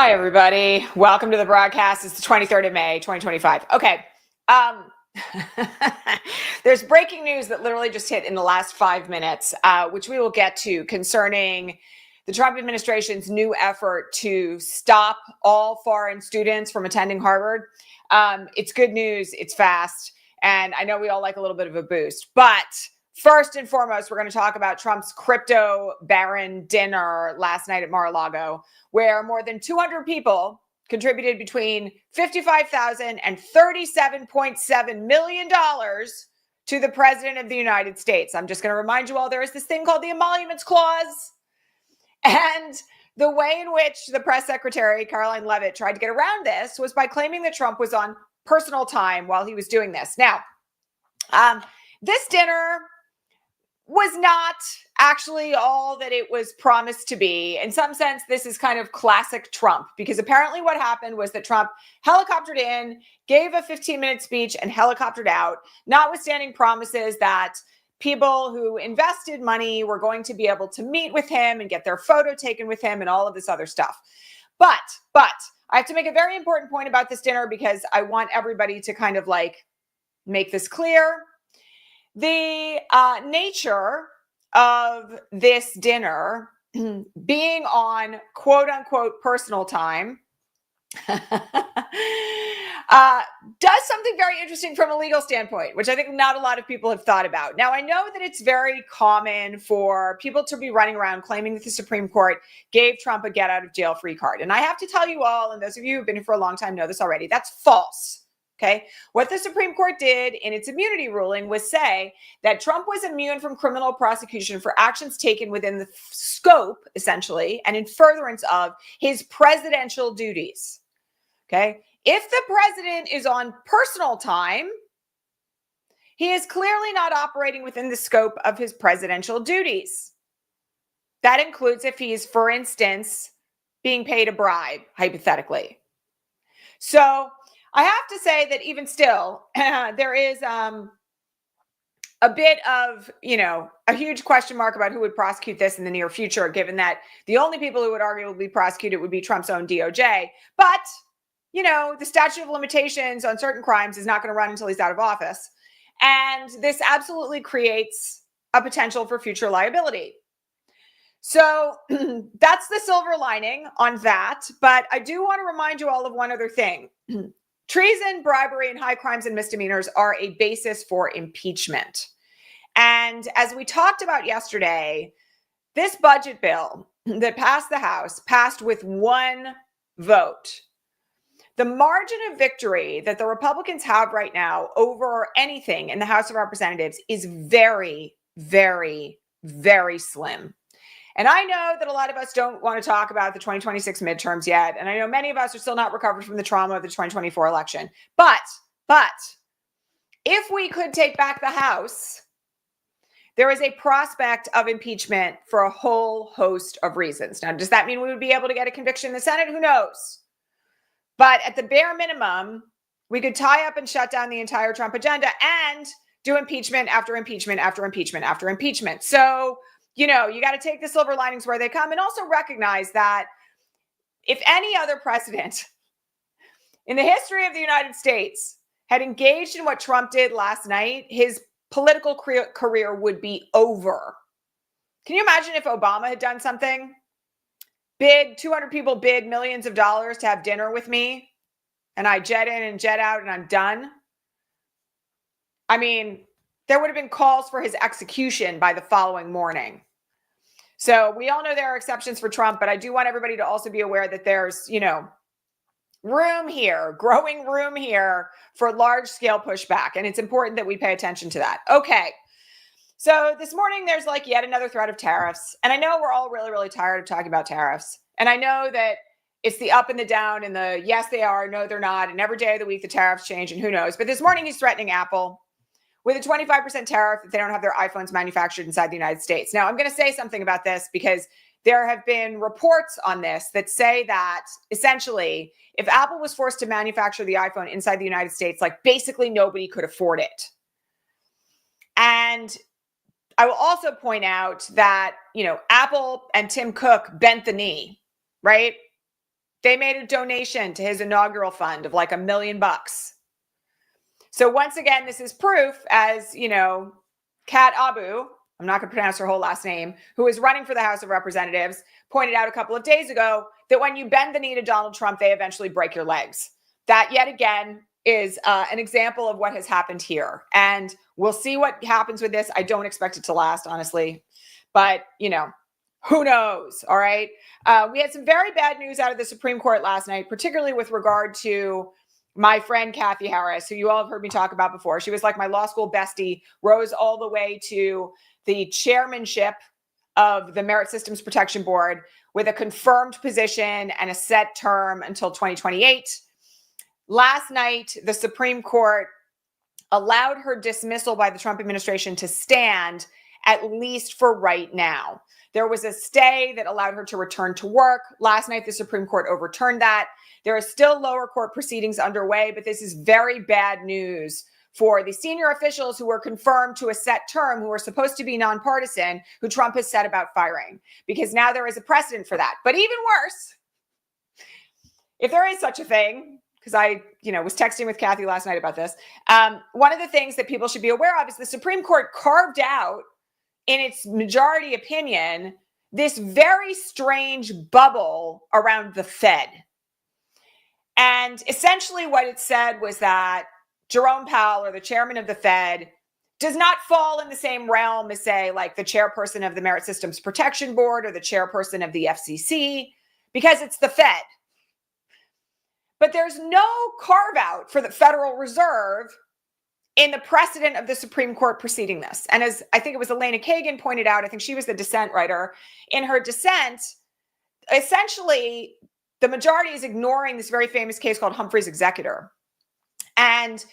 Hi, everybody. Welcome to the broadcast. It's the 23rd of May, 2025. Okay. There's breaking news that literally just hit in the last 5 minutes, which we will get to, concerning the Trump administration's new effort to stop all foreign students from attending Harvard. It's good news. It's fast. And I know we all like a little bit of a boost. But first and foremost, we're going to talk about Trump's crypto baron dinner last night at Mar-a-Lago, where more than 200 people contributed between $55,000 and $37.7 million to the President of the United States. I'm just going to remind you all, there is this thing called the Emoluments Clause. And the way in which the press secretary, Caroline Leavitt, tried to get around this was by claiming that Trump was on personal time while he was doing this. Now, this dinner was not actually all that it was promised to be. In some sense, this is kind of classic Trump, because apparently what happened was that Trump helicoptered in, gave a 15-minute speech, and helicoptered out, notwithstanding promises that people who invested money were going to be able to meet with him and get their photo taken with him and all of this other stuff. But I have to make a very important point about this dinner, because I want everybody to kind of like make this clear. The nature of this dinner being on quote unquote personal time does something very interesting from a legal standpoint, which I think not a lot of people have thought about. Now, I know that it's very common for people to be running around claiming that the Supreme Court gave Trump a get out of jail free card. And I have to tell you all, and those of you who've been here for a long time know this already, that's false. Okay. What the Supreme Court did in its immunity ruling was say that Trump was immune from criminal prosecution for actions taken within the scope, essentially, and in furtherance of his presidential duties. Okay. If the president is on personal time, he is clearly not operating within the scope of his presidential duties. That includes if he's, for instance, being paid a bribe, hypothetically. So I have to say that even still, there is a bit of, a huge question mark about who would prosecute this in the near future, given that the only people who would arguably prosecute it would be Trump's own DOJ. But, the statute of limitations on certain crimes is not going to run until he's out of office. And this absolutely creates a potential for future liability. So that's the silver lining on that. But I do want to remind you all of one other thing. Treason, bribery, and high crimes and misdemeanors are a basis for impeachment. And as we talked about yesterday, this budget bill that passed the House passed with one vote. The margin of victory that the Republicans have right now over anything in the House of Representatives is very, very, very slim. And I know that a lot of us don't want to talk about the 2026 midterms yet. And I know many of us are still not recovered from the trauma of the 2024 election. But if we could take back the House, there is a prospect of impeachment for a whole host of reasons. Now, does that mean we would be able to get a conviction in the Senate? Who knows? But at the bare minimum, we could tie up and shut down the entire Trump agenda and do impeachment after impeachment after impeachment after impeachment. So, you got to take the silver linings where they come, and also recognize that if any other president in the history of the United States had engaged in what Trump did last night, his political career would be over. Can you imagine if Obama had done something? 200 people bid millions of dollars to have dinner with me, and I jet in and jet out and I'm done. I mean, there would have been calls for his execution by the following morning. So we all know there are exceptions for Trump, but I do want everybody to also be aware that there's, growing room here for large scale pushback. And it's important that we pay attention to that. Okay. So this morning, there's like yet another threat of tariffs. And I know we're all really, really tired of talking about tariffs. And I know that it's the up and the down and the yes, they are, no, they're not. And every day of the week, the tariffs change and who knows. But this morning, he's threatening Apple with a 25% tariff if they don't have their iPhones manufactured inside the United States. Now, I'm going to say something about this, because there have been reports on this that say that essentially, if Apple was forced to manufacture the iPhone inside the United States, like basically nobody could afford it. And I will also point out that, Apple and Tim Cook bent the knee, right? They made a donation to his inaugural fund of like $1 million. So once again, this is proof, as you know, Kat Abu, I'm not going to pronounce her whole last name, who is running for the House of Representatives, pointed out a couple of days ago that when you bend the knee to Donald Trump, they eventually break your legs. That yet again is an example of what has happened here. And we'll see what happens with this. I don't expect it to last, honestly. But, you know, who knows? All right. We had some very bad news out of the Supreme Court last night, particularly with regard to my friend Kathy Harris, who you all have heard me talk about before. She was like my law school bestie, rose all the way to the chairmanship of the Merit Systems Protection Board with a confirmed position and a set term until 2028. Last night, the Supreme Court allowed her dismissal by the Trump administration to stand, at least for right now. There was a stay that allowed her to return to work. Last night, the Supreme Court overturned that. There are still lower court proceedings underway, but this is very bad news for the senior officials who were confirmed to a set term, who are supposed to be nonpartisan, who Trump has said about firing, because now there is a precedent for that. But even worse, if there is such a thing, because I, was texting with Kathy last night about this, one of the things that people should be aware of is the Supreme Court carved out in its majority opinion this very strange bubble around the Fed. And essentially what it said was that Jerome Powell, or the chairman of the Fed, does not fall in the same realm as, say, like the chairperson of the Merit Systems Protection Board or the chairperson of the FCC, because it's the Fed. But there's no carve out for the Federal Reserve in the precedent of the Supreme Court preceding this. And as I think it was Elena Kagan pointed out, I think she was the dissent writer, in her dissent, essentially the majority is ignoring this very famous case called Humphrey's Executor and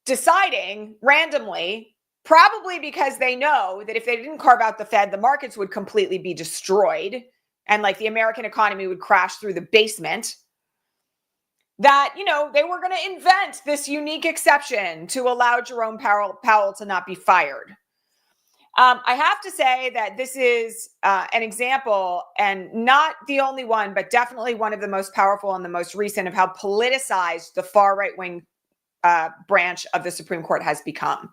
deciding randomly, probably because they know that if they didn't carve out the Fed, the markets would completely be destroyed and like the American economy would crash through the basement, that, they were going to invent this unique exception to allow Jerome Powell to not be fired. I have to say that this is an example, and not the only one, but definitely one of the most powerful and the most recent, of how politicized the far right-wing branch of the Supreme Court has become.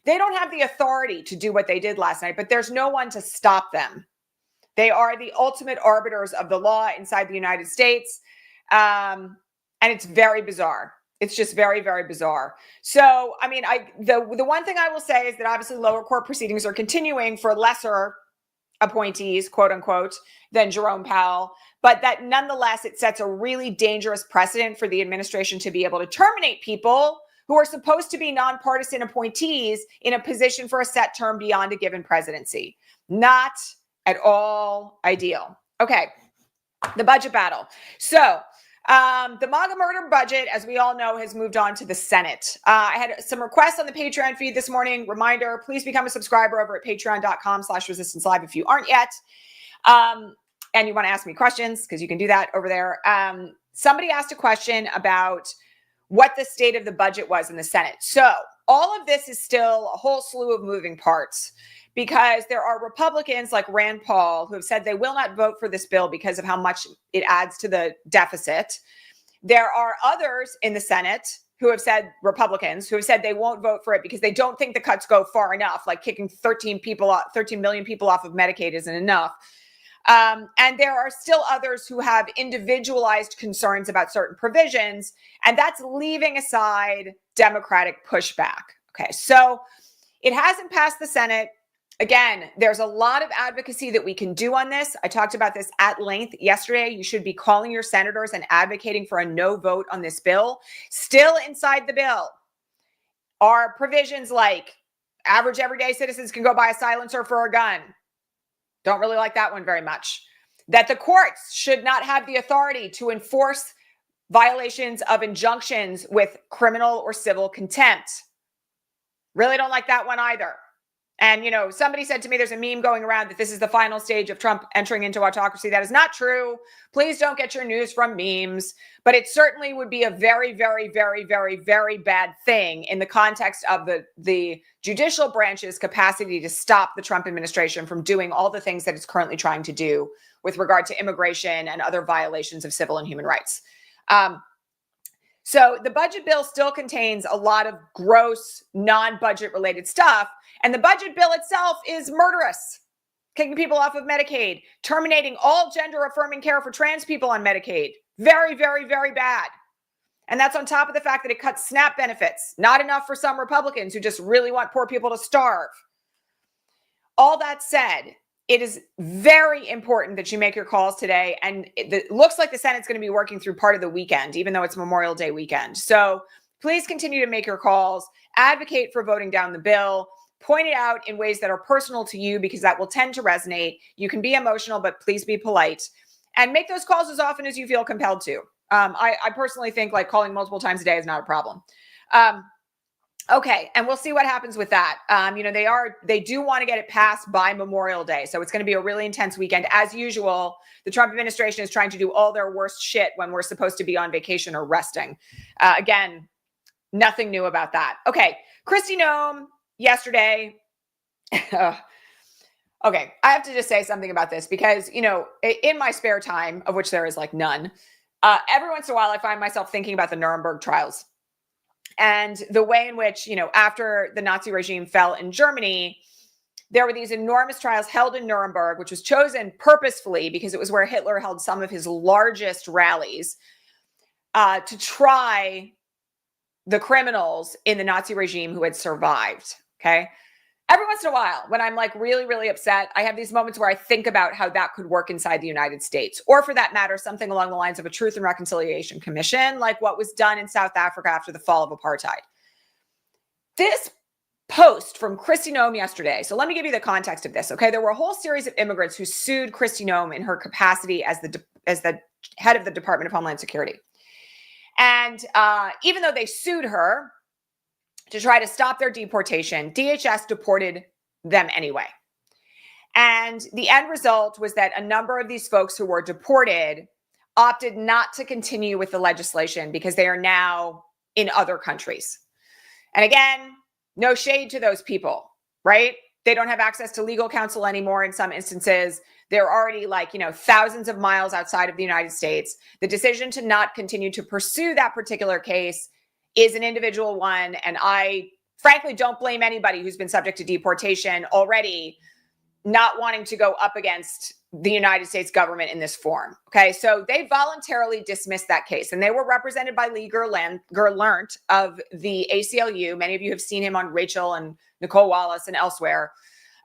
They don't have the authority to do what they did last night, but there's no one to stop them. They are the ultimate arbiters of the law inside the United States. And it's very bizarre. It's just very, very bizarre. So, I mean, the one thing I will say is that obviously lower court proceedings are continuing for lesser appointees, quote unquote, than Jerome Powell, but that nonetheless, it sets a really dangerous precedent for the administration to be able to terminate people who are supposed to be nonpartisan appointees in a position for a set term beyond a given presidency. Not at all ideal. Okay, the budget battle. So, the MAGA Murder Budget, as we all know, has moved on to the Senate. I had some requests on the Patreon feed this morning. Reminder, please become a subscriber over at patreon.com/resistancelive if you aren't yet. And you want to ask me questions, because you can do that over there. Somebody asked a question about what the state of the budget was in the Senate. So all of this is still a whole slew of moving parts, because there are Republicans like Rand Paul who have said they will not vote for this bill because of how much it adds to the deficit. There are others in the Senate who have said, Republicans, who have said they won't vote for it because they don't think the cuts go far enough, like kicking 13 million people off of Medicaid isn't enough. And there are still others who have individualized concerns about certain provisions, and that's leaving aside Democratic pushback. Okay, so it hasn't passed the Senate. Again, there's a lot of advocacy that we can do on this. I talked about this at length yesterday. You should be calling your senators and advocating for a no vote on this bill. Still inside the bill are provisions like average everyday citizens can go buy a silencer for a gun. Don't really like that one very much. That the courts should not have the authority to enforce violations of injunctions with criminal or civil contempt. Really don't like that one either. And, somebody said to me, there's a meme going around that this is the final stage of Trump entering into autocracy. That is not true. Please don't get your news from memes. But it certainly would be a very, very, very, very, very bad thing in the context of the judicial branch's capacity to stop the Trump administration from doing all the things that it's currently trying to do with regard to immigration and other violations of civil and human rights. So the budget bill still contains a lot of gross, non-budget related stuff. And the budget bill itself is murderous, kicking people off of Medicaid, terminating all gender affirming care for trans people on Medicaid. Very, very, very bad. And that's on top of the fact that it cuts SNAP benefits. Not enough for some Republicans who just really want poor people to starve. All that said, it is very important that you make your calls today. And it looks like the Senate's going to be working through part of the weekend, even though it's Memorial Day weekend. So please continue to make your calls, advocate for voting down the bill, point it out in ways that are personal to you, because that will tend to resonate. You can be emotional, but please be polite, and make those calls as often as you feel compelled to. I personally think like calling multiple times a day is not a problem. Okay, and we'll see what happens with that. They do want to get it passed by Memorial Day, so it's going to be a really intense weekend. As usual, the Trump administration is trying to do all their worst shit when we're supposed to be on vacation or resting. Again, nothing new about that. Okay, Kristi Noem yesterday. Okay, I have to just say something about this because, in my spare time, of which there is like none, every once in a while I find myself thinking about the Nuremberg trials. And the way in which, after the Nazi regime fell in Germany, there were these enormous trials held in Nuremberg, which was chosen purposefully because it was where Hitler held some of his largest rallies, to try the criminals in the Nazi regime who had survived. Okay. Every once in a while, when I'm like really, really upset, I have these moments where I think about how that could work inside the United States, or for that matter, something along the lines of a Truth and Reconciliation Commission, like what was done in South Africa after the fall of apartheid. This post from Kristi Noem yesterday. So let me give you the context of this. Okay. There were a whole series of immigrants who sued Kristi Noem in her capacity as the head of the Department of Homeland Security. And even though they sued her to try to stop their deportation, DHS deported them anyway. And the end result was that a number of these folks who were deported opted not to continue with the legislation because they are now in other countries. And again, no shade to those people, right? They don't have access to legal counsel anymore in some instances. They're already thousands of miles outside of the United States. The decision to not continue to pursue that particular case is an individual one. And I frankly don't blame anybody who's been subject to deportation already not wanting to go up against the United States government in this form. Okay, so they voluntarily dismissed that case, and they were represented by Lee Gerlant of the ACLU. Many of you have seen him on Rachel and Nicole Wallace and elsewhere.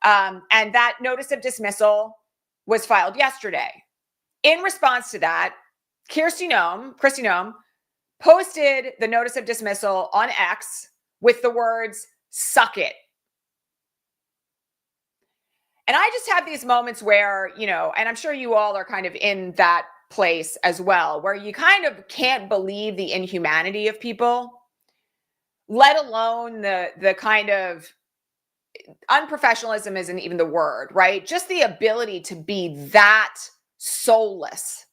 And that notice of dismissal was filed yesterday. In response to that, Kristi Noem, posted the notice of dismissal on X with the words, "Suck it." And I just have these moments where, and I'm sure you all are kind of in that place as well, where you kind of can't believe the inhumanity of people, let alone the kind of unprofessionalism isn't even the word, right? Just the ability to be that soulless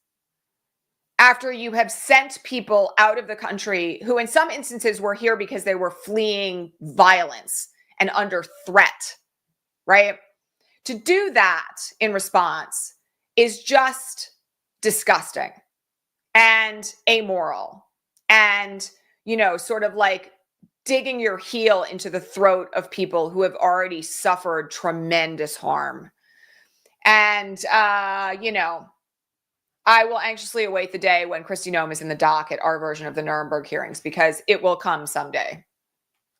after you have sent people out of the country who in some instances were here because they were fleeing violence and under threat, right? To do that in response is just disgusting and amoral and, sort of like digging your heel into the throat of people who have already suffered tremendous harm. And, I will anxiously await the day when Kristi Noem is in the dock at our version of the Nuremberg hearings, because it will come someday.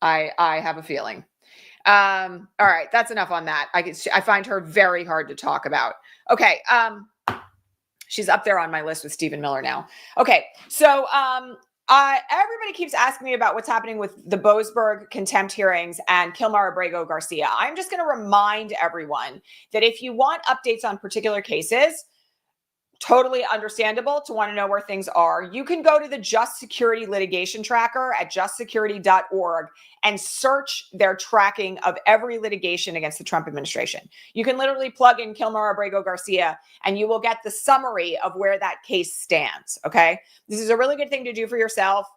I have a feeling. All right, that's enough on that. I find her very hard to talk about. Okay, she's up there on my list with Stephen Miller now. Okay, so everybody keeps asking me about what's happening with the Boasberg contempt hearings and Kilmar Abrego Garcia. I'm just going to remind everyone that if you want updates on particular cases, totally understandable to want to know where things are. You can go to the Just Security Litigation Tracker at justsecurity.org and search their tracking of every litigation against the Trump administration. You can literally plug in Kilmer Abrego Garcia and you will get the summary of where that case stands, okay? This is a really good thing to do for yourself.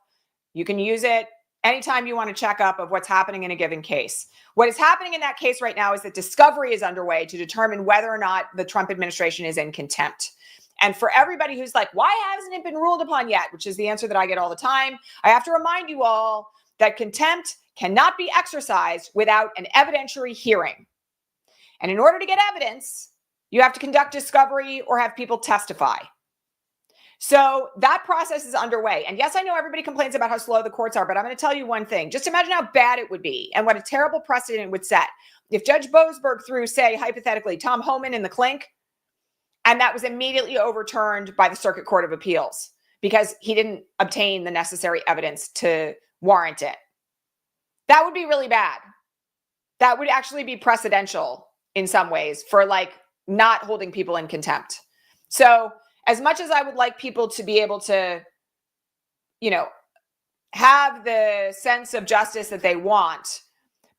You can use it anytime you want to check up of what's happening in a given case. What is happening in that case right now is that discovery is underway to determine whether or not the Trump administration is in contempt. And for everybody who's like, why hasn't it been ruled upon yet? Which is the answer that I get all the time. I have to remind you all that contempt cannot be exercised without an evidentiary hearing. And in order to get evidence, you have to conduct discovery or have people testify. So that process is underway. And yes, I know everybody complains about how slow the courts are, but I'm going to tell you one thing. Just imagine how bad it would be and what a terrible precedent it would set if Judge Boasberg threw, say, hypothetically, Tom Homan in the clink, and that was immediately overturned by the Circuit Court of Appeals because he didn't obtain the necessary evidence to warrant it. That would be really bad. That would actually be precedential in some ways for like not holding people in contempt. So as much as I would like people to be able to, you know, have the sense of justice that they want,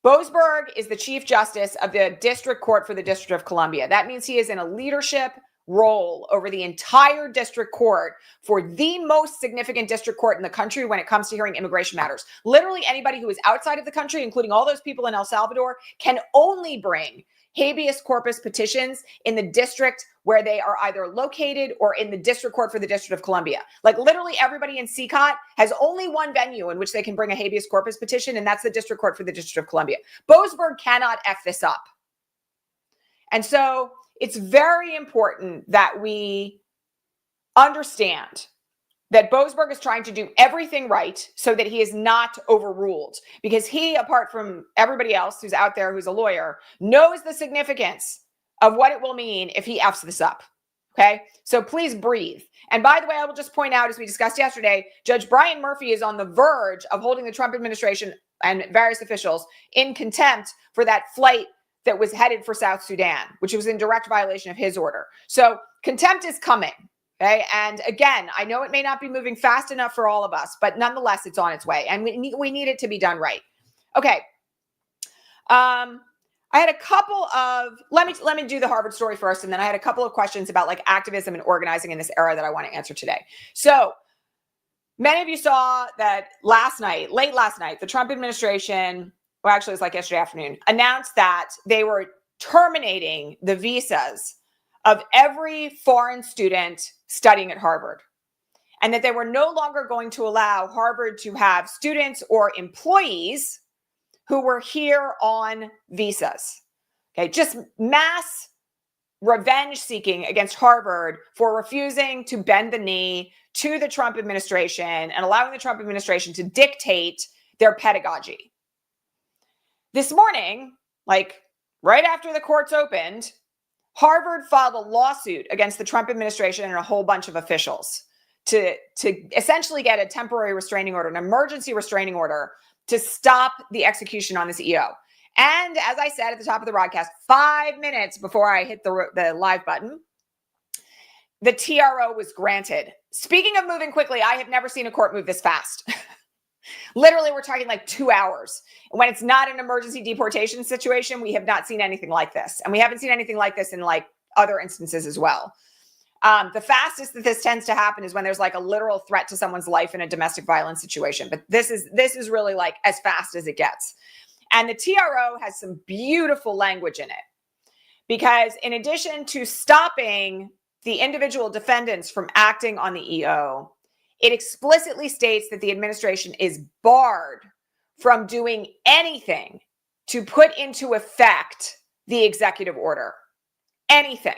Boasberg is the Chief Justice of the District Court for the District of Columbia. That means he is in a leadership role over the entire district court for the most significant district court in the country when it comes to hearing immigration matters. Literally anybody who is outside of the country, including all those people in El Salvador, can only bring habeas corpus petitions in the district where they are either located or in the district court for the District of Columbia. Like literally everybody in CCOT has only one venue in which they can bring a habeas corpus petition, and that's the district court for the District of Columbia. Boasberg cannot F this up. And so it's very important that we understand that Boasberg is trying to do everything right so that he is not overruled, because he, apart from everybody else who's out there who's a lawyer, knows the significance of what it will mean if he Fs this up. Okay, so please breathe. And by the way, I will just point out, as we discussed yesterday, Judge Brian Murphy is on the verge of holding the Trump administration and various officials in contempt for that flight that was headed for South Sudan, which was in direct violation of his order. So contempt is coming. Okay. And again, I know it may not be moving fast enough for all of us, but nonetheless, it's on its way and we need it to be done right. Okay. I had a couple of, let me do the Harvard story first. And then I had a couple of questions about like activism and organizing in this era that I want to answer today. So many of you saw that late last night, the Trump administration, well, actually it was like yesterday afternoon, announced that they were terminating the visas of every foreign student studying at Harvard, and that they were no longer going to allow Harvard to have students or employees who were here on visas. Okay, just mass revenge seeking against Harvard for refusing to bend the knee to the Trump administration and allowing the Trump administration to dictate their pedagogy. This morning, like right after the courts opened, Harvard filed a lawsuit against the Trump administration and a whole bunch of officials to essentially get a temporary restraining order, an emergency restraining order to stop the execution on this EO. And as I said at the top of the broadcast, 5 minutes before I hit the live button, the TRO was granted. Speaking of moving quickly, I have never seen a court move this fast. Literally, we're talking like 2 hours. When it's not an emergency deportation situation, we have not seen anything like this. And we haven't seen anything like this in like other instances as well. The fastest that this tends to happen is when there's like a literal threat to someone's life in a domestic violence situation. But this is really like as fast as it gets. And the TRO has some beautiful language in it, because in addition to stopping the individual defendants from acting on the EO, it explicitly states that the administration is barred from doing anything to put into effect the executive order. Anything.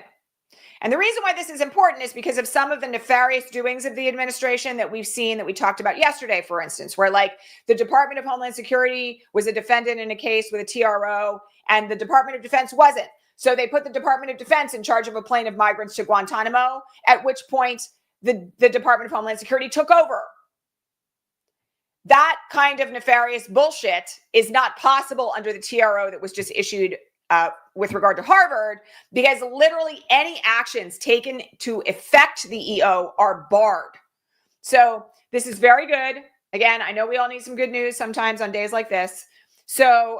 And the reason why this is important is because of some of the nefarious doings of the administration that we've seen, that we talked about yesterday, for instance, where like the Department of Homeland Security was a defendant in a case with a TRO and the Department of Defense wasn't. So they put the Department of Defense in charge of a plane of migrants to Guantanamo, at which point the Department of Homeland Security took over. That kind of nefarious bullshit is not possible under the TRO that was just issued with regard to Harvard, because literally any actions taken to affect the EO are barred. So this is very good. Again, I know we all need some good news sometimes on days like this. So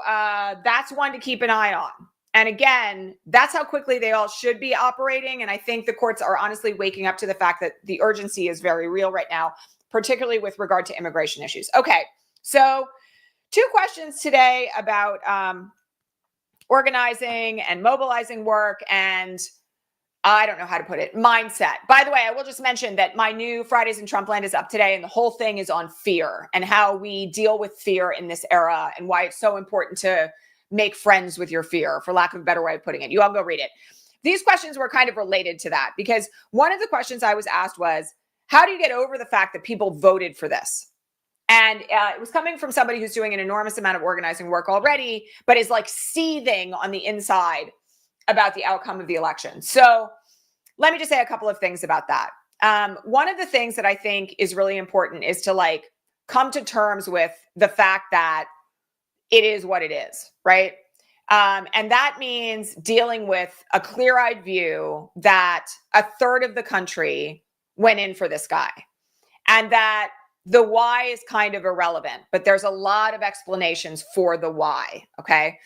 that's one to keep an eye on. And again, that's how quickly they all should be operating. And I think the courts are honestly waking up to the fact that the urgency is very real right now, particularly with regard to immigration issues. Okay, so 2 questions today about organizing and mobilizing work and I don't know how to put it, mindset. By the way, I will just mention that my new Fridays in Trumpland is up today, and the whole thing is on fear and how we deal with fear in this era and why it's so important to make friends with your fear, for lack of a better way of putting it. You all go read it. These questions were kind of related to that because one of the questions I was asked was, how do you get over the fact that people voted for this? And it was coming from somebody who's doing an enormous amount of organizing work already, but is like seething on the inside about the outcome of the election. So let me just say a couple of things about that. One of the things that I think is really important is to like come to terms with the fact that it is what it is, right? And that means dealing with a clear-eyed view that a third of the country went in for this guy and that the why is kind of irrelevant, but there's a lot of explanations for the why, okay?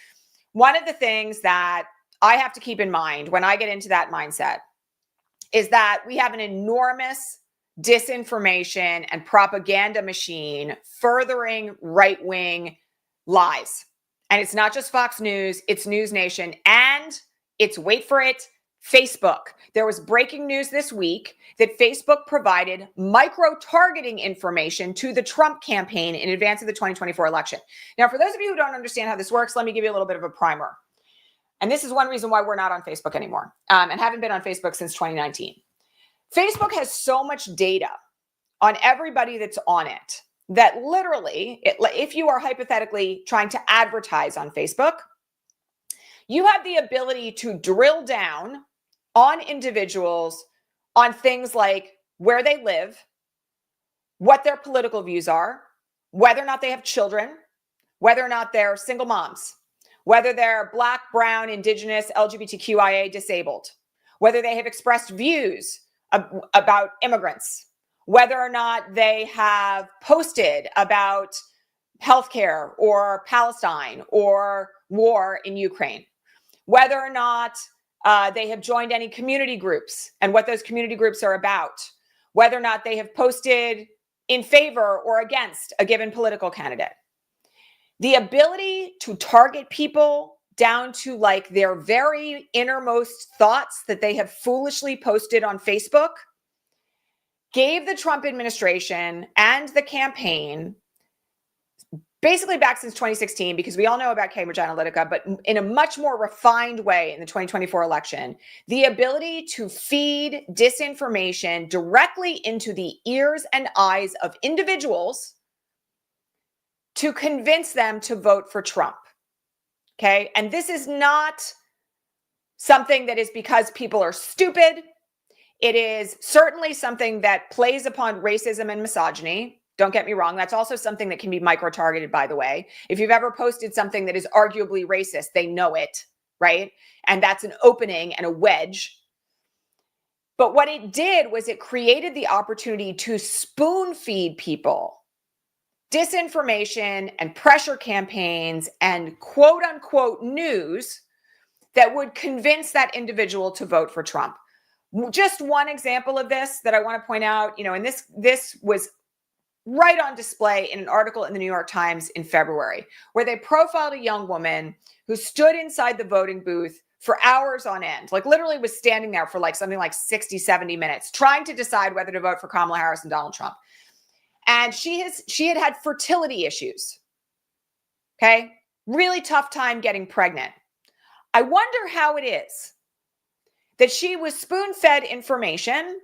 One of the things that I have to keep in mind when I get into that mindset is that we have an enormous disinformation and propaganda machine furthering right-wing lies. And it's not just Fox News, it's News Nation, and it's, wait for it, Facebook. There was breaking news this week that Facebook provided micro-targeting information to the Trump campaign in advance of the 2024 election. Now, for those of you who don't understand how this works, let me give you a little bit of a primer. And this is one reason why we're not on Facebook anymore and haven't been on Facebook since 2019. Facebook has so much data on everybody that's on it that literally, if you are hypothetically trying to advertise on Facebook, you have the ability to drill down on individuals on things like where they live, what their political views are, whether or not they have children, whether or not they're single moms, whether they're Black, Brown, Indigenous, LGBTQIA disabled, whether they have expressed views about immigrants, whether or not they have posted about healthcare or Palestine or war in Ukraine, whether or not they have joined any community groups and what those community groups are about, whether or not they have posted in favor or against a given political candidate. The ability to target people down to like their very innermost thoughts that they have foolishly posted on Facebook gave the Trump administration and the campaign, basically back since 2016, because we all know about Cambridge Analytica, but in a much more refined way in the 2024 election, the ability to feed disinformation directly into the ears and eyes of individuals to convince them to vote for Trump. Okay. And this is not something that is because people are stupid. It is certainly something that plays upon racism and misogyny. Don't get me wrong. That's also something that can be micro-targeted, by the way. If you've ever posted something that is arguably racist, they know it, right? And that's an opening and a wedge. But what it did was it created the opportunity to spoon feed people disinformation and pressure campaigns and quote unquote news that would convince that individual to vote for Trump. Just one example of this that I want to point out, and this was right on display in an article in the New York Times in February, where they profiled a young woman who stood inside the voting booth for hours on end, like literally was standing there for like something like 60, 70 minutes, trying to decide whether to vote for Kamala Harris and Donald Trump. And she had fertility issues. Okay. Really tough time getting pregnant. I wonder how it is that she was spoon-fed information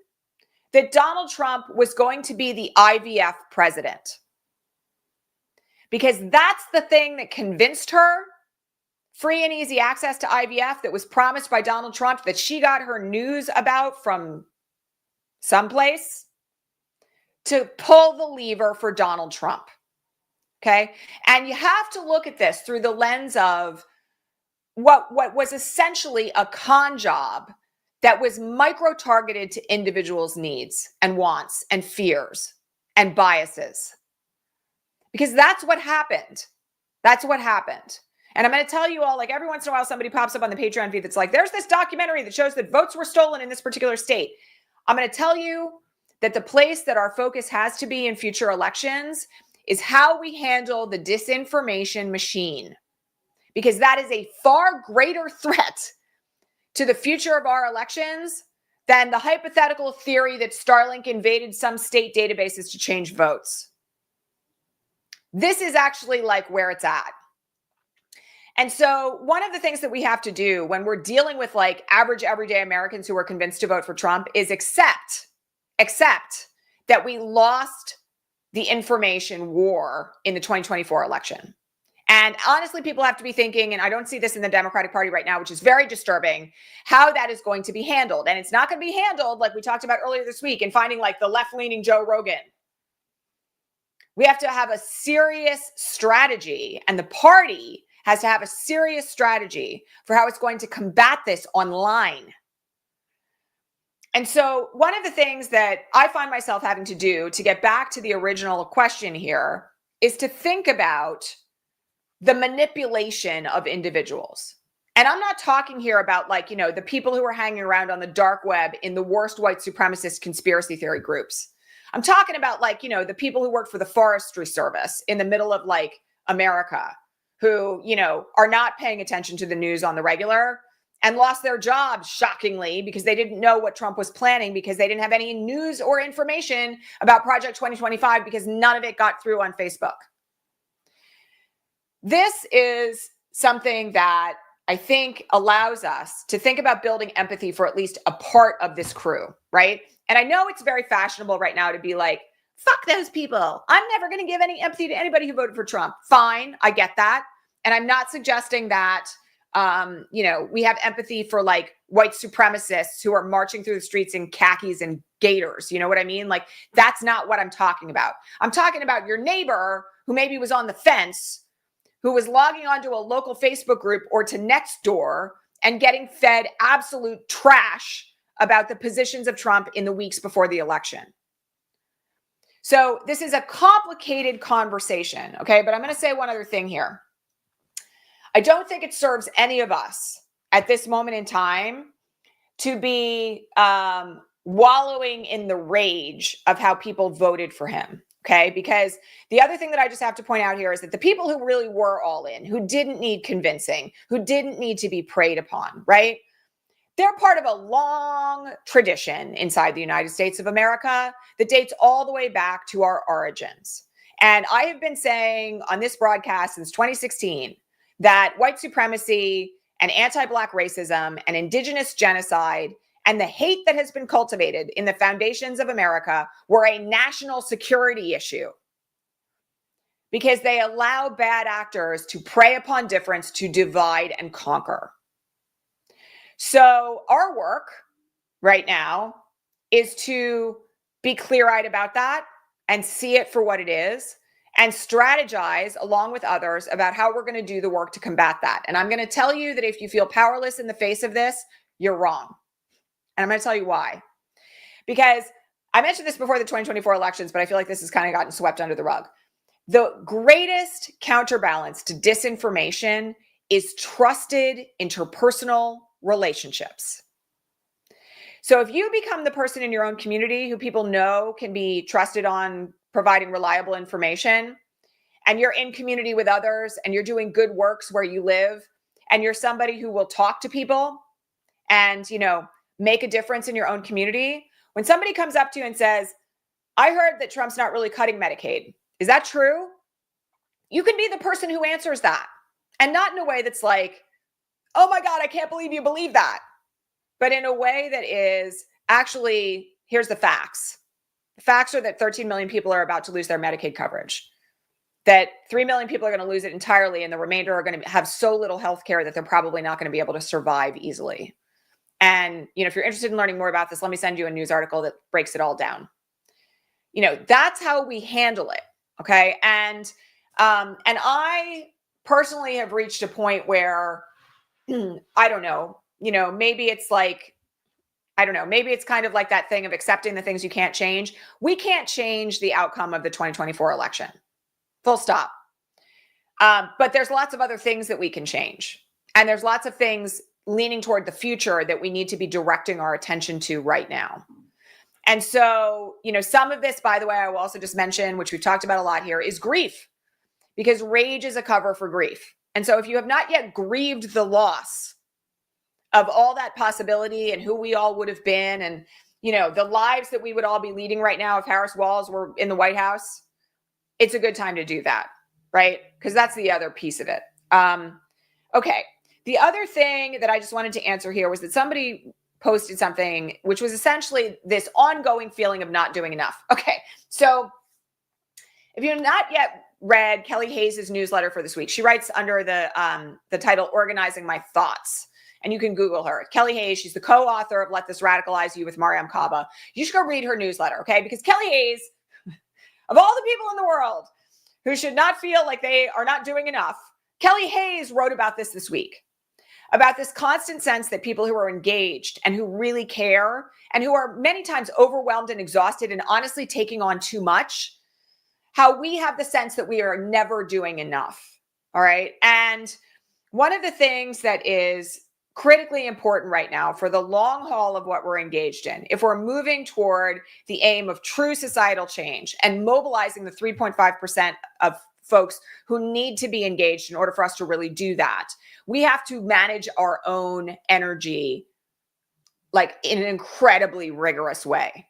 that Donald Trump was going to be the IVF president. Because that's the thing that convinced her free and easy access to IVF that was promised by Donald Trump that she got her news about from someplace to pull the lever for Donald Trump. Okay. And you have to look at this through the lens of what was essentially a con job that was micro-targeted to individuals' needs and wants and fears and biases. Because that's what happened. That's what happened. And I'm going to tell you all, like every once in a while, somebody pops up on the Patreon feed that's like, there's this documentary that shows that votes were stolen in this particular state. I'm going to tell you that the place that our focus has to be in future elections is how we handle the disinformation machine, because that is a far greater threat to the future of our elections than the hypothetical theory that Starlink invaded some state databases to change votes. This is actually like where it's at. And so one of the things that we have to do when we're dealing with like average everyday Americans who are convinced to vote for Trump is accept that we lost the information war in the 2024 election. And honestly, people have to be thinking, and I don't see this in the Democratic Party right now, which is very disturbing, how that is going to be handled. And it's not going to be handled like we talked about earlier this week in finding like the left-leaning Joe Rogan. We have to have a serious strategy, and the party has to have a serious strategy for how it's going to combat this online. And so one of the things that I find myself having to do to get back to the original question here is to think about the manipulation of individuals. And I'm not talking here about like, you know, the people who are hanging around on the dark web in the worst white supremacist conspiracy theory groups. I'm talking about like, you know, the people who work for the Forestry Service in the middle of like America who, you know, are not paying attention to the news on the regular and lost their jobs shockingly because they didn't know what Trump was planning, because they didn't have any news or information about Project 2025 because none of it got through on Facebook. This is something that I think allows us to think about building empathy for at least a part of this crew, right? And I know it's very fashionable right now to be like, fuck those people. I'm never going to give any empathy to anybody who voted for Trump. Fine, I get that. And I'm not suggesting that, you know, we have empathy for like white supremacists who are marching through the streets in khakis and gaiters. You know what I mean? Like, that's not what I'm talking about. I'm talking about your neighbor who maybe was on the fence, who was logging onto a local Facebook group or to Nextdoor and getting fed absolute trash about the positions of Trump in the weeks before the election. So this is a complicated conversation, okay? But I'm going to say one other thing here. I don't think it serves any of us at this moment in time to be wallowing in the rage of how people voted for him. Okay, because the other thing that I just have to point out here is that the people who really were all in, who didn't need convincing, who didn't need to be preyed upon, right? They're part of a long tradition inside the United States of America that dates all the way back to our origins. And I have been saying on this broadcast since 2016 that white supremacy and anti-Black racism and indigenous genocide and the hate that has been cultivated in the foundations of America were a national security issue because they allow bad actors to prey upon difference, to divide and conquer. So our work right now is to be clear-eyed about that and see it for what it is and strategize along with others about how we're going to do the work to combat that. And I'm going to tell you that if you feel powerless in the face of this, you're wrong. And I'm going to tell you why. Because I mentioned this before the 2024 elections, but I feel like this has kind of gotten swept under the rug. The greatest counterbalance to disinformation is trusted interpersonal relationships. So if you become the person in your own community who people know can be trusted on providing reliable information, and you're in community with others and you're doing good works where you live, and you're somebody who will talk to people and, you know, make a difference in your own community. When somebody comes up to you and says, I heard that Trump's not really cutting Medicaid. Is that true? You can be the person who answers that, and not in a way that's like, oh my God, I can't believe you believe that. But in a way that is actually, here's the facts. The facts are that 13 million people are about to lose their Medicaid coverage, that 3 million people are going to lose it entirely, and the remainder are going to have so little health care that they're probably not going to be able to survive easily. And, you know, if you're interested in learning more about this, let me send you a news article that breaks it all down. You know, that's how we handle it. Okay. And I personally have reached a point where I don't know, maybe it's like, I don't know, maybe it's kind of like that thing of accepting the things you can't change. We can't change the outcome of the 2024 election. Full stop. But there's lots of other things that we can change. And there's lots of things leaning toward the future that we need to be directing our attention to right now. And so, some of this, by the way, I will also just mention, which we've talked about a lot here, is grief, because rage is a cover for grief. And so if you have not yet grieved the loss of all that possibility and who we all would have been and, the lives that we would all be leading right now if Harris Walls were in the White House, it's a good time to do that, right? Because that's the other piece of it. Okay. The other thing that I just wanted to answer here was that somebody posted something which was essentially this ongoing feeling of not doing enough. Okay. So if you've not yet read Kelly Hayes' newsletter for this week, she writes under the title Organizing My Thoughts. And you can Google her. Kelly Hayes, she's the co-author of Let This Radicalize You with Mariam Kaba. You should go read her newsletter, okay? Because Kelly Hayes, of all the people in the world who should not feel like they are not doing enough, Kelly Hayes wrote about this week, about this constant sense that people who are engaged and who really care and who are many times overwhelmed and exhausted and honestly taking on too much, how we have the sense that we are never doing enough, all right? And one of the things that is critically important right now for the long haul of what we're engaged in, if we're moving toward the aim of true societal change and mobilizing the 3.5% of folks who need to be engaged in order for us to really do that, we have to manage our own energy like in an incredibly rigorous way.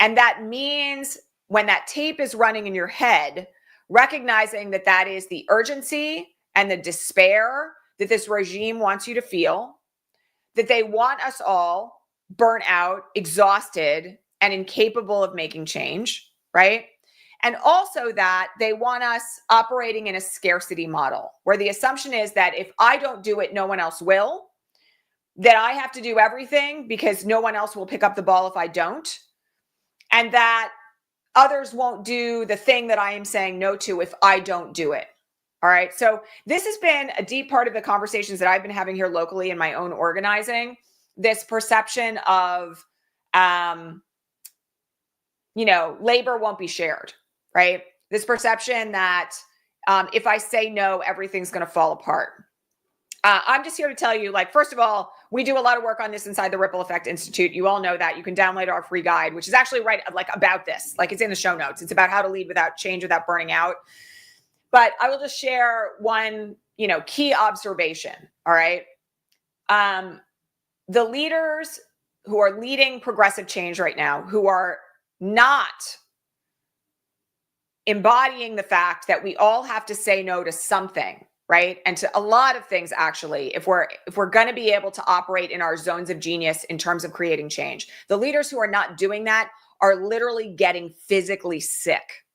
And that means when that tape is running in your head, recognizing that that is the urgency and the despair that this regime wants you to feel, that they want us all burnt out, exhausted, and incapable of making change, right? And also that they want us operating in a scarcity model where the assumption is that if I don't do it, no one else will, that I have to do everything because no one else will pick up the ball if I don't, and that others won't do the thing that I am saying no to if I don't do it. All right. So this has been a deep part of the conversations that I've been having here locally in my own organizing, this perception of, labor won't be shared, right? This perception that if I say no, everything's going to fall apart. I'm just here to tell you, first of all, we do a lot of work on this inside the Ripple Effect Institute. You all know that. You can download our free guide, which is actually about this. It's in the show notes. It's about how to lead without change, without burning out. But I will just share one, key observation. All right. The leaders who are leading progressive change right now, who are not embodying the fact that we all have to say no to something, right? And to a lot of things, actually, if we're going to be able to operate in our zones of genius in terms of creating change, the leaders who are not doing that are literally getting physically sick.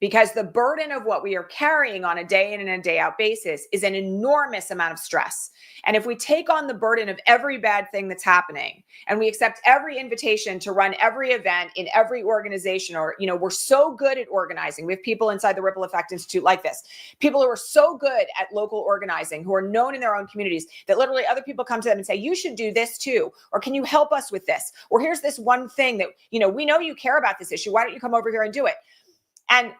Because the burden of what we are carrying on a day in and a day out basis is an enormous amount of stress. And if we take on the burden of every bad thing that's happening and we accept every invitation to run every event in every organization, or, we're so good at organizing. We have people inside the Ripple Effect Institute like this, people who are so good at local organizing, who are known in their own communities, that literally other people come to them and say, you should do this too. Or can you help us with this? Or here's this one thing that, we know you care about this issue. Why don't you come over here and do it? And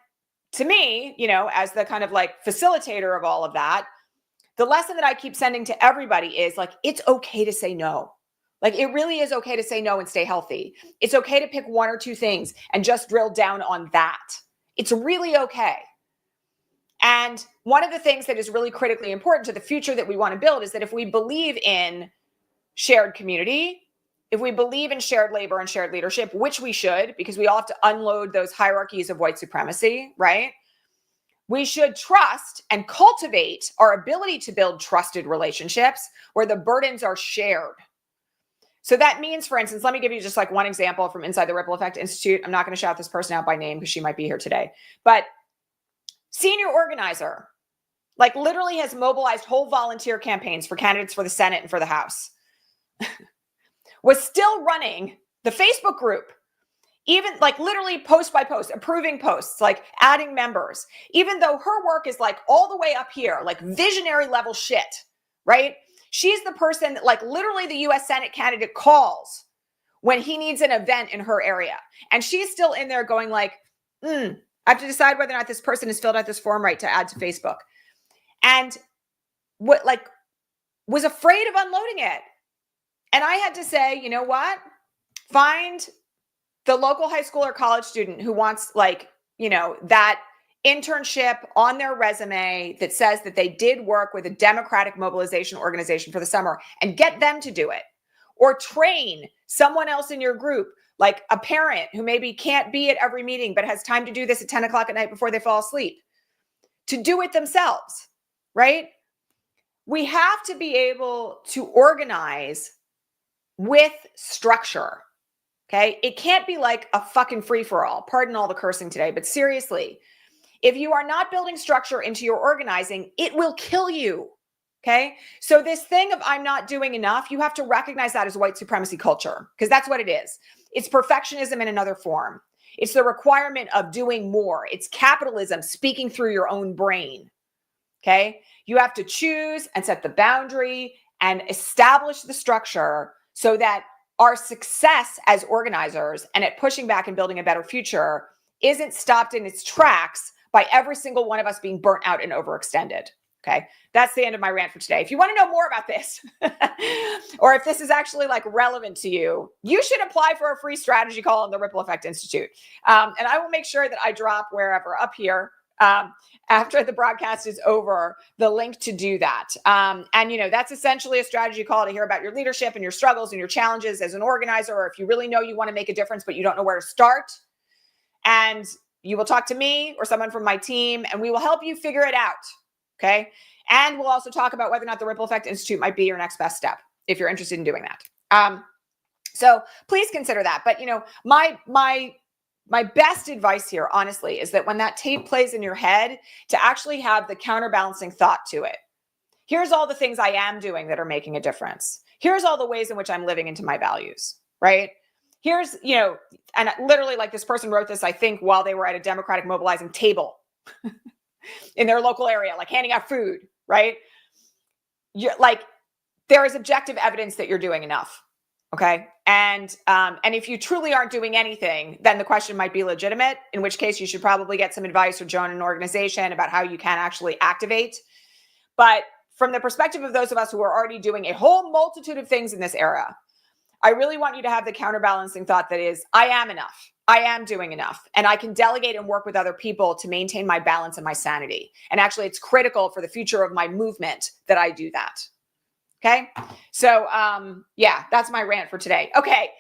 to me, as the kind of facilitator of all of that, the lesson that I keep sending to everybody is it's okay to say no. It really is okay to say no and stay healthy. It's okay to pick one or two things and just drill down on that. It's really okay. And one of the things that is really critically important to the future that we want to build is that if we believe in shared community, if we believe in shared labor and shared leadership, which we should, because we all have to unload those hierarchies of white supremacy, right? We should trust and cultivate our ability to build trusted relationships where the burdens are shared. So that means, for instance, let me give you just one example from inside the Ripple Effect Institute. I'm not going to shout this person out by name because she might be here today, but senior organizer, literally has mobilized whole volunteer campaigns for candidates for the Senate and for the House. Was still running the Facebook group, even literally post by post, approving posts, adding members, even though her work is all the way up here, visionary level shit, right? She's the person that like literally the US Senate candidate calls when he needs an event in her area. And she's still in there going like, I have to decide whether or not this person has filled out this form right to add to Facebook. And what like was afraid of unloading it. And I had to say, you know what? Find the local high school or college student who wants like, you know, that internship on their resume that says that they did work with a Democratic mobilization organization for the summer and get them to do it. Or train someone else in your group, like a parent who maybe can't be at every meeting but has time to do this at 10 o'clock at night before they fall asleep, to do it themselves, right? We have to be able to organize with structure, okay? It can't be like a fucking free-for-all. Pardon all the cursing today, but seriously, if you are not building structure into your organizing, it will kill you, okay? So this thing of I'm not doing enough, you have to recognize that as white supremacy culture, because that's what it is. It's perfectionism in another form. It's the requirement of doing more. It's capitalism speaking through your own brain, okay? You have to choose and set the boundary and establish the structure so that our success as organizers and at pushing back and building a better future isn't stopped in its tracks by every single one of us being burnt out and overextended. Okay, that's the end of my rant for today. If you want to know more about this, or if this is actually like relevant to you, you should apply for a free strategy call on the Ripple Effect Institute. And I will make sure that I drop wherever up here after the broadcast is over, the link to do that. And, you know, that's essentially a strategy call to hear about your leadership and your struggles and your challenges as an organizer, or if you really know you want to make a difference, but you don't know where to start. And you will talk to me or someone from my team, and we will help you figure it out. Okay. And we'll also talk about whether or not the Ripple Effect Institute might be your next best step if you're interested in doing that. So please consider that. But, you know, my best advice here, honestly, is that when that tape plays in your head, to actually have the counterbalancing thought to it. Here's all the things I am doing that are making a difference. Here's all the ways in which I'm living into my values, right? Here's, you know, and literally like this person wrote this, I think, while they were at a Democratic mobilizing table in their local area, like handing out food, right? You're like, there is objective evidence that you're doing enough. Okay. And if you truly aren't doing anything, then the question might be legitimate, in which case you should probably get some advice or join an organization about how you can actually activate. But from the perspective of those of us who are already doing a whole multitude of things in this era, I really want you to have the counterbalancing thought that is, I am enough. I am doing enough, and I can delegate and work with other people to maintain my balance and my sanity. And actually, it's critical for the future of my movement that I do that. Okay. So, yeah, that's my rant for today. Okay.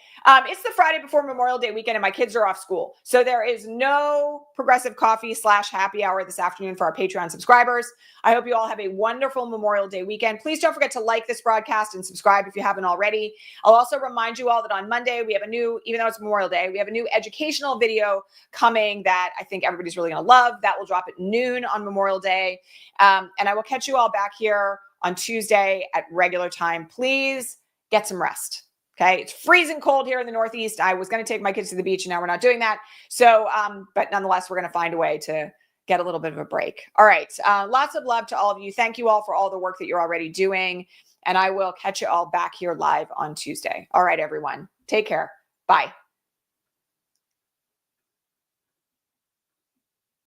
It's the Friday before Memorial Day weekend and my kids are off school. So there is no Progressive Coffee / happy hour this afternoon for our Patreon subscribers. I hope you all have a wonderful Memorial Day weekend. Please don't forget to like this broadcast and subscribe if you haven't already. I'll also remind you all that on Monday, we have a new, even though it's Memorial Day, we have a new educational video coming that I think everybody's really going to love. That will drop at noon on Memorial Day. And I will catch you all back here on Tuesday at regular time. Please get some rest. Okay. It's freezing cold here in the Northeast. I was going to take my kids to the beach and now we're not doing that. So, but nonetheless, we're going to find a way to get a little bit of a break. All right. Lots of love to all of you. Thank you all for all the work that you're already doing. And I will catch you all back here live on Tuesday. All right, everyone. Take care. Bye.